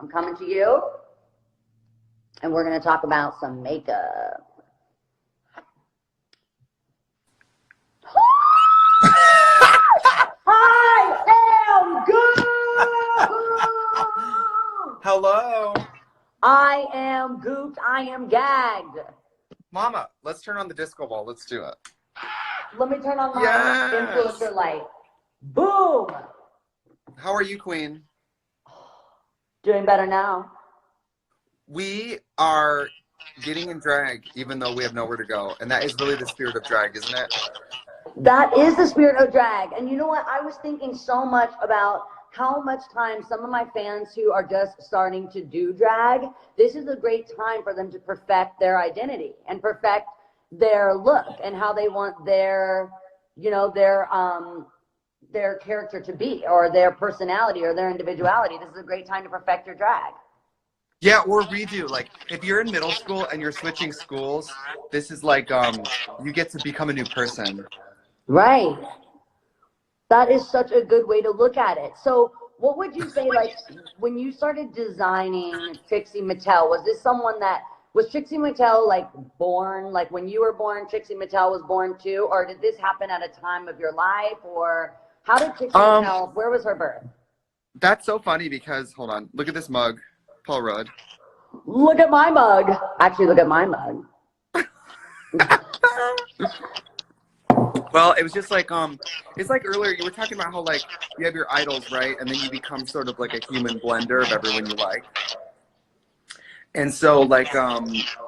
I'm coming to you, and we're going to talk about some makeup. I am good. Hello. I am gooped. I am gagged. Mama, let's turn on the disco ball. Let's do it. Let me turn on my influencer light. Boom. How are you, Queen? Doing better now. We are getting in drag, even though we have nowhere to go. And that is really the spirit of drag, isn't it? That is the spirit of drag. And you know what? I was thinking so much about how much time some of my fans who are just starting to do drag, this is a great time for them to perfect their identity and perfect their look and how they want their, you know, their character to be, or their personality or their individuality. This is a great time to perfect your drag. Yeah, or redo. Like, if you're in middle school and you're switching schools, this is like, you get to become a new person. Right. That is such a good way to look at it. So what would you say, like, when you started designing Trixie Mattel, was Trixie Mattel, like, born, like, when you were born, Trixie Mattel was born too? Or did this happen at a time of your life? Or how did Trixie Mattel, where was her birth? That's so funny because, hold on, look at this mug, Paul Rudd. Look at my mug. Actually, look at my mug. Well, it was just like, it's like earlier you were talking about how, like, you have your idols, right? And then you become sort of like a human blender of everyone you like. And so, like,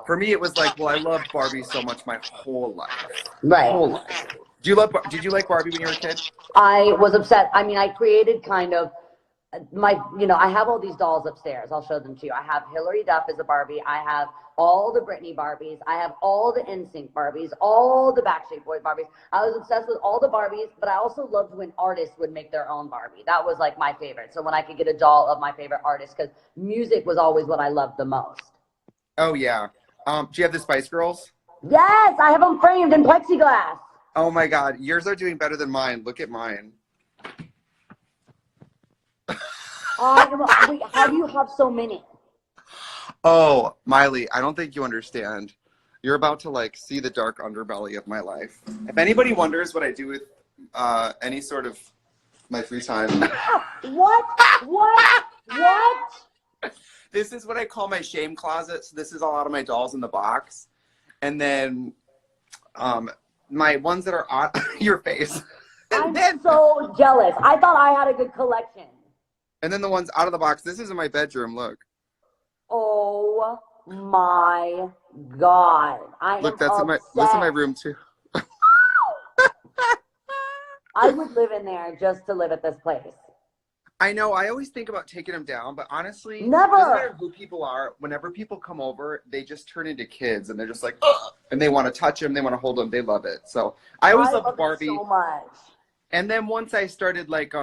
for me, it was like, well, I loved Barbie so much my whole life. Right. Whole life. Did you like Barbie when you were a kid? I was upset. I mean, I created kind of I have all these dolls upstairs. I'll show them to you. I have Hilary Duff as a Barbie. I have all the Britney Barbies. I have all the NSYNC Barbies, all the Backstreet Boys Barbies. I was obsessed with all the Barbies, but I also loved when artists would make their own Barbie. That was like my favorite. So when I could get a doll of my favorite artist, because music was always what I loved the most. Oh, yeah. Do you have the Spice Girls? Yes, I have them framed in plexiglass. Oh, my God. Yours are doing better than mine. Look at mine. Wait, how do you have so many? Oh, Miley, I don't think you understand. You're about to, like, see the dark underbelly of my life. If anybody wonders what I do with any sort of my free time. What? This is what I call my shame closet. So this is a lot of my dolls in the box. And then my ones that are on your face. I'm so jealous. I thought I had a good collection. And then the ones out of the box. This is in my bedroom. Look. Oh my God! Look, that's in my room too. I would live in there just to live at this place. I know. I always think about taking them down, but honestly, never. It doesn't matter who people are. Whenever people come over, they just turn into kids, and they're just like, ugh! And they want to touch them, they want to hold them, they love it. So I always loved Barbie so much. And then once I started, like,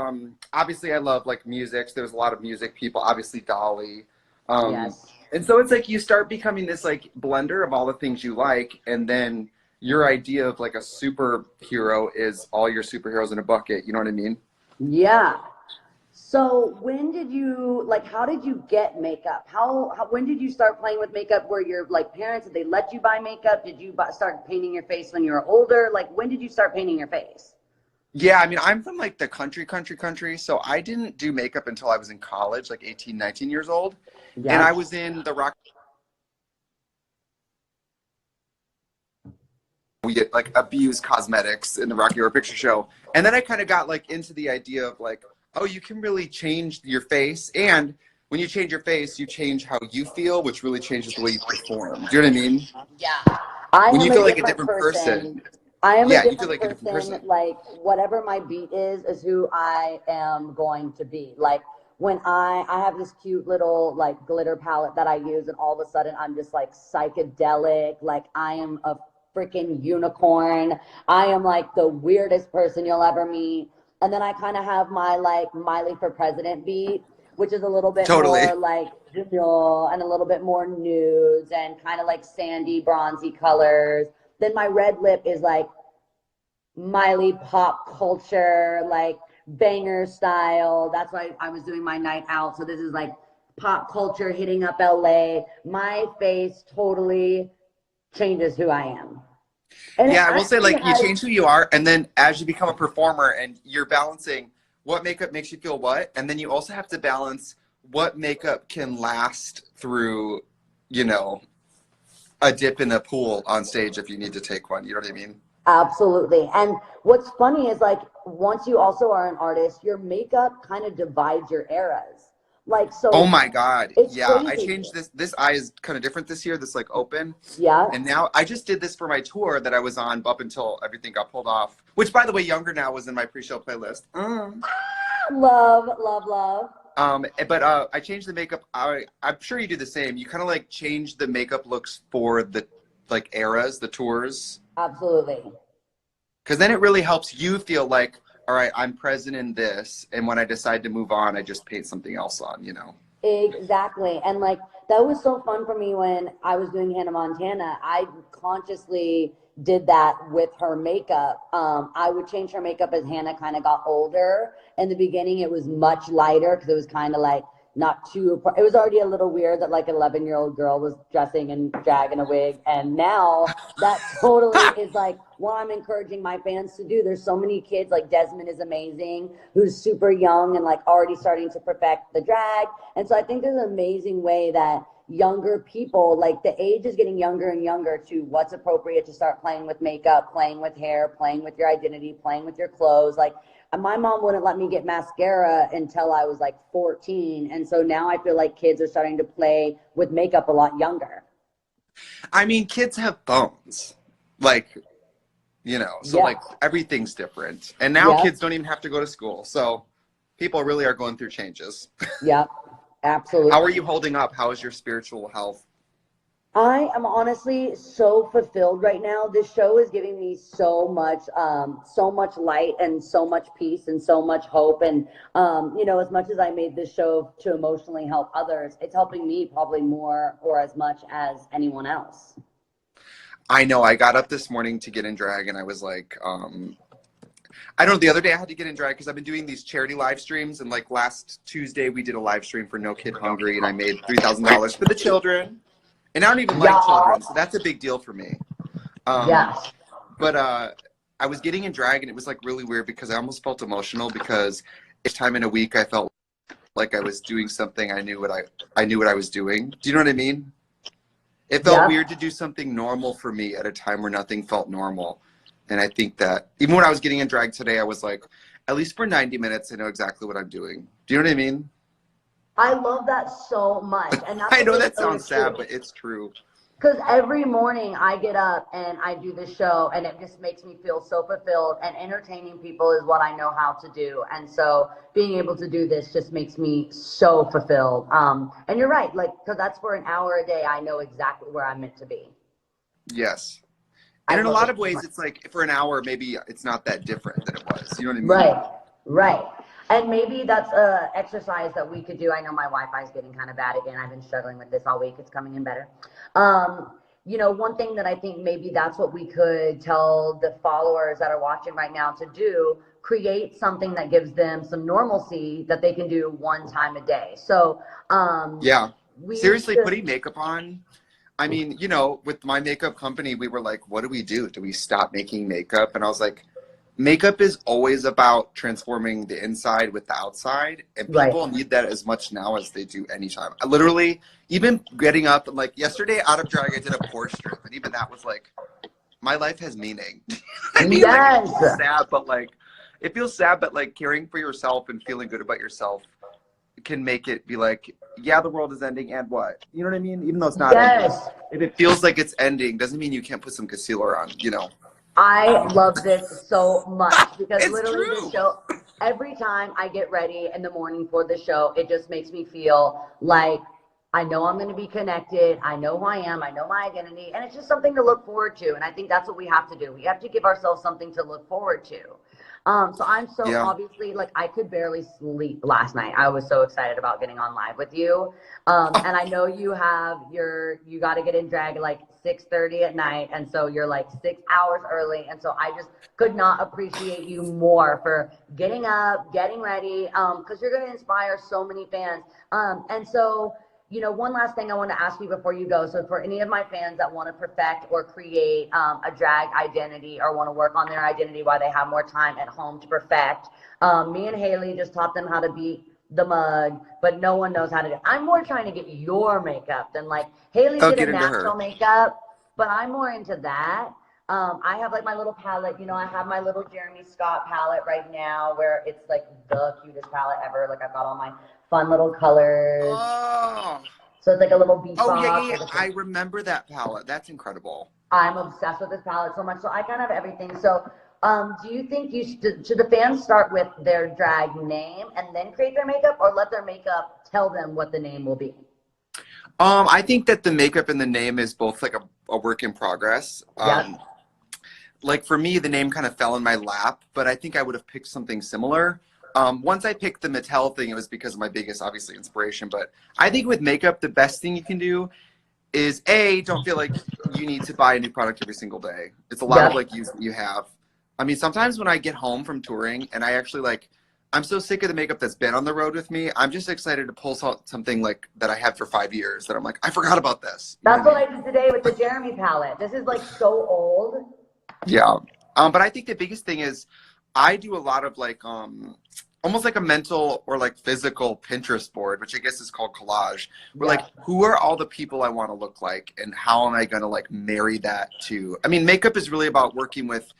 obviously I love, like, music. So there was a lot of music people, obviously Dolly. Yes. And so it's like you start becoming this, like, blender of all the things you like. And then your idea of, like, a superhero is all your superheroes in a bucket. You know what I mean? Yeah. So when did you, like, how did you get makeup? When did you start playing with makeup? Were your, like, parents, did they let you buy makeup? Did you start painting your face when you were older? Like, when did you start painting your face? Yeah, I mean, I'm from, like, the country, so I didn't do makeup until I was in college, like 18, 19 years old. Yeah. And I was in the rock. We get, like, abused cosmetics in the Rocky Horror Picture Show. And then I kind of got, like, into the idea of, like, oh, you can really change your face. And when you change your face, you change how you feel, which really changes the way you perform. Do you know what I mean? Yeah. When you feel like a different person. I am yeah, a you feel like a different person. Like, whatever my beat is who I am going to be. Like, when I have this cute little, like, glitter palette that I use, and all of a sudden I'm just, like, psychedelic. Like, I am a freaking unicorn. I am, like, the weirdest person you'll ever meet. And then I kind of have my, like, Miley for President beat, which is a little bit more, like, and a little bit more nudes and kind of, like, sandy, bronzy colors. Then my red lip is, like, Miley pop culture, like, banger style. That's why I was doing my night out. So this is, like, pop culture hitting up LA, my face totally changes who I am. And Yeah, I will say, like, you has, change who you are, and then as you become a performer and you're balancing what makeup makes you feel what, and then you also have to balance what makeup can last through, you know, a dip in a pool on stage if you need to take one. You know what I mean? absolutely. And what's funny is like once you also are an artist, your makeup kind of divides your eras. Like Oh so my God. it's Yeah, I crazy. changed this. This eye is kind of different this year, this like open. Yeah. And now I just did this for my tour that I was on up until everything got pulled off, which, by the way, Younger Now was in my pre-show playlist. Love, love, love. But I changed the makeup. I'm sure you do the same. You kind of like change the makeup looks for the like eras, the tours. Absolutely. Because then it really helps you feel like, all right, I'm present in this. And when I decide to move on, I just paint something else on, you know? Exactly. And like that was so fun for me when I was doing Hannah Montana. I consciously did that with her makeup. I would change her makeup as Hannah kind of got older. In the beginning, it was much lighter because it was kind of like not too, it was already a little weird that like an 11-year-old girl was dressing in drag in a wig. And now that totally is like what I'm encouraging my fans to do. There's so many kids, like Desmond is amazing, who's super young and like already starting to perfect the drag. And so I think there's an amazing way that younger people, like the age is getting younger and younger to what's appropriate to start playing with makeup, playing with hair, playing with your identity, playing with your clothes. Like my mom wouldn't let me get mascara until I was like 14. And so now I feel like kids are starting to play with makeup a lot younger. I mean, kids have phones. Like, you know, so Yeah. like everything's different. And now Yeah. kids don't even have to go to school. So people really are going through changes. Yeah. Absolutely. How are you holding up? How is your spiritual health? I am honestly so fulfilled right now. This show is giving me so much light and so much peace and so much hope. And, you know, as much as I made this show to emotionally help others, it's helping me probably more or as much as anyone else. I know. I got up this morning to get in drag and I was like, I don't know, the other day I had to get in drag because I've been doing these charity live streams. And like last Tuesday, we did a live stream for No Kid Hungry and I made $3,000 for the children. And I don't even like children, so that's a big deal for me. Yes. But I was getting in drag, and it was like really weird because I almost felt emotional because each time in a week I felt like I was doing something I knew what I was doing. Do you know what I mean? It felt weird to do something normal for me at a time where nothing felt normal. And I think that even when I was getting in drag today, I was like, at least for 90 minutes, I know exactly what I'm doing. Do you know what I mean? I love that so much. And that's I know that sounds sad, but it's true. Because every morning I get up and I do the show and it just makes me feel so fulfilled, and entertaining people is what I know how to do. And so being able to do this just makes me so fulfilled. And you're right, like, because that's for an hour a day, I know exactly where I'm meant to be. Yes. And in a lot of ways, it's like for an hour, maybe it's not that different than it was. You know what I mean? Right, right. And maybe that's a exercise that we could do. I know my Wi-Fi is getting kind of bad again. I've been struggling with this all week. It's coming in better. You know, one thing that I think maybe that's what we could tell the followers that are watching right now to do, create something that gives them some normalcy that they can do one time a day. So, yeah, seriously, putting makeup on. I mean, you know, with my makeup company, we were like, what do we do? Do we stop making makeup? And I was like, makeup is always about transforming the inside with the outside, and people need that as much now as they do anytime. I literally, even getting up, and like yesterday out of drag, I did a pore strip, and even that was like, my life has meaning. I mean, like, it feels sad, but like, it feels sad, but like caring for yourself and feeling good about yourself can make it be like, yeah, the world is ending, and what? You know what I mean? Even though it's not ending. If it feels like it's ending, doesn't mean you can't put some concealer on, you know? I love this so much because it's literally true. The show, every time I get ready in the morning for the show, it just makes me feel like I know I'm going to be connected. I know who I am. I know my identity. And it's just something to look forward to. And I think that's what we have to do. We have to give ourselves something to look forward to. So I'm so Yeah. obviously like I could barely sleep last night. I was so excited about getting on live with you. And I know you have you got to get in drag at like 6:30 at night, and so you're like 6 hours early, and so I just could not appreciate you more for getting up, getting ready, because you're gonna inspire so many fans. And so one last thing I want to ask you before you go. So for any of my fans that want to perfect or create a drag identity or want to work on their identity while they have more time at home to perfect, me and Haley just taught them how to beat the mug, but no one knows how to do it. I'm more trying to get your makeup than like Haley's Oh, get a get into natural her. makeup, but I'm more into that. I have like my little palette, I have my little Jeremy Scott palette right now where it's like the cutest palette ever. Like I've got all my fun little colors. Oh. So it's like a little beach Oh, yeah, box. yeah, yeah. I remember that palette. That's incredible. I'm obsessed with this palette so much. So I kind of have everything. So do you think should the fans start with their drag name and then create their makeup, or let their makeup tell them what the name will be? I think that the makeup and the name is both like a work in progress. Yep. Like for me, the name kind of fell in my lap, but I think I would have picked something similar. Once I picked the Mattel thing, it was because of my biggest, obviously, inspiration. But I think with makeup, the best thing you can do is don't feel like you need to buy a new product every single day. It's a lot of Yep. like use that you have. I mean, sometimes when I get home from touring and I actually I'm so sick of the makeup that's been on the road with me. I'm just excited to pull something like that I had for 5 years that I'm like, I forgot about this. You know That's what what I mean? I did today with the Jeremy palette. This is like so old. Yeah. But I think the biggest thing is I do a lot of like almost like a mental or like physical Pinterest board, which I guess is called collage. Where like, who are all the people I want to look like, and how am I going to like marry that to? I mean, makeup is really about working with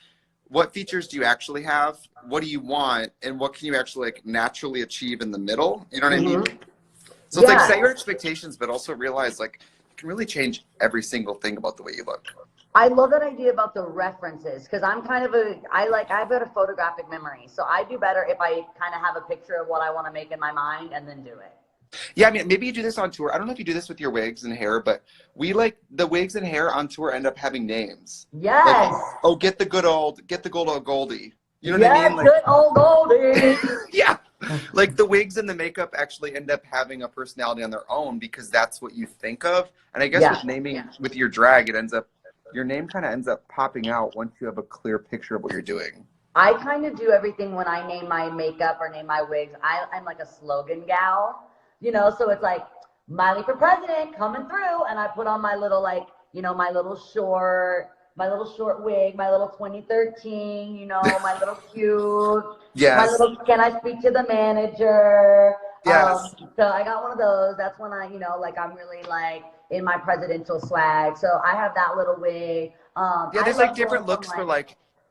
what features do you actually have, what do you want, and what can you actually like naturally achieve in the middle. You know what I mean? So it's like set Yeah. your expectations, but also realize like you can really change every single thing about the way you look. I love that idea about the references, because I'm kind of I've got a photographic memory. So I do better if I kind of have a picture of what I want to make in my mind and then do it. Yeah, I mean, maybe you do this on tour. I don't know if you do this with your wigs and hair, but we like the wigs and hair on tour end up having names. Like, Yes. oh, get the good old Goldie. You know what I Yes, mean? Like, good old Goldie. yeah. Like the wigs and the makeup actually end up having a personality on their own because that's what you think of. And I guess with naming with your drag, your name kind of ends up popping out once you have a clear picture of what you're doing. I kind of do everything when I name my makeup or name my wigs. I'm like a slogan gal, so it's like Miley for president coming through, and I put on my little my little short wig, my little 2013, my little cute, my Yes. little can I speak to the manager? Yes. So I got one of those. That's when like I'm really like in my presidential swag. So I have that little wig. Yeah, there's I like love different going looks from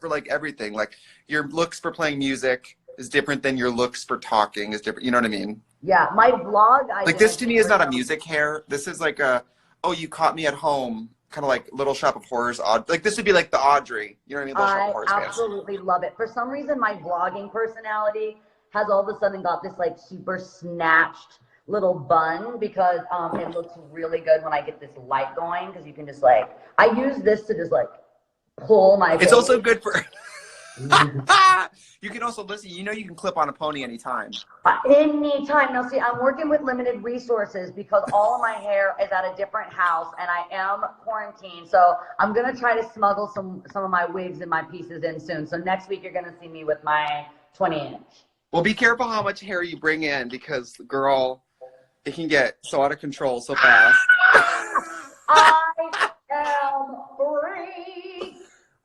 for like everything. Like your looks for playing music is different than your looks for talking is different. You know what I mean? yeah, my vlog Like this to identity me is not a now. music hair. This is like oh, you caught me at home, kind of like Little Shop of Horrors. Like this would be like the Audrey. You know what I mean? Little Shop of I Horrors fans. absolutely love it. For some reason, my vlogging personality has all of a sudden got this like super snatched little bun because it looks really good when I get this light going, because you can just like, I use this to just like pull my It's face. also good for. You can also listen. You can clip on a pony anytime. Anytime. Now, see, I'm working with limited resources because all of my hair is at a different house and I am quarantined. So I'm going to try to smuggle some of my wigs and my pieces in soon. So next week, you're going to see me with my 20-inch. Well, be careful how much hair you bring in because, girl, it can get so out of control so fast. I am free.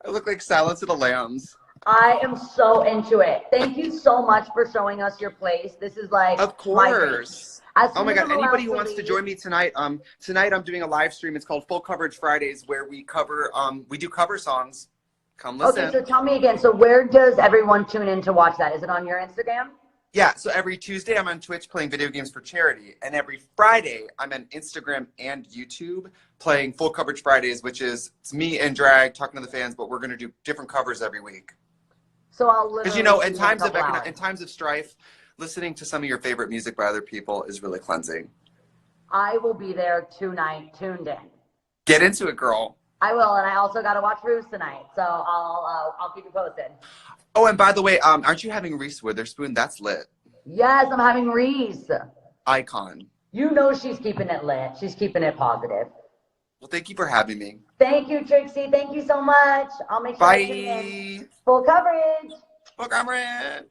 I look like Silence of the Lambs. I am so into it. Thank you so much for showing us your place. This is like, of course. Oh my God! Anybody who wants to join me tonight? Tonight I'm doing a live stream. It's called Full Coverage Fridays, where we cover we do cover songs. Come listen. Okay, so tell me again. So where does everyone tune in to watch that? Is it on your Instagram? Yeah. So every Tuesday I'm on Twitch playing video games for charity, and every Friday I'm on Instagram and YouTube playing Full Coverage Fridays, which is it's me and drag talking to the fans, but we're gonna do different covers every week. So I'll literally because in times of strife, listening to some of your favorite music by other people is really cleansing. I will be there tonight, tuned in. Get into it, girl. I will, and I also got to watch Ruse tonight, so I'll keep you posted. Oh, and by the way, aren't you having Reese Witherspoon? That's lit. Yes, I'm having Reese. Icon. You know she's keeping it lit. She's keeping it positive. Well, thank you for having me. Thank you, Trixie. Thank you so much. I'll make sure I tune in. Bye. Full coverage. Full coverage.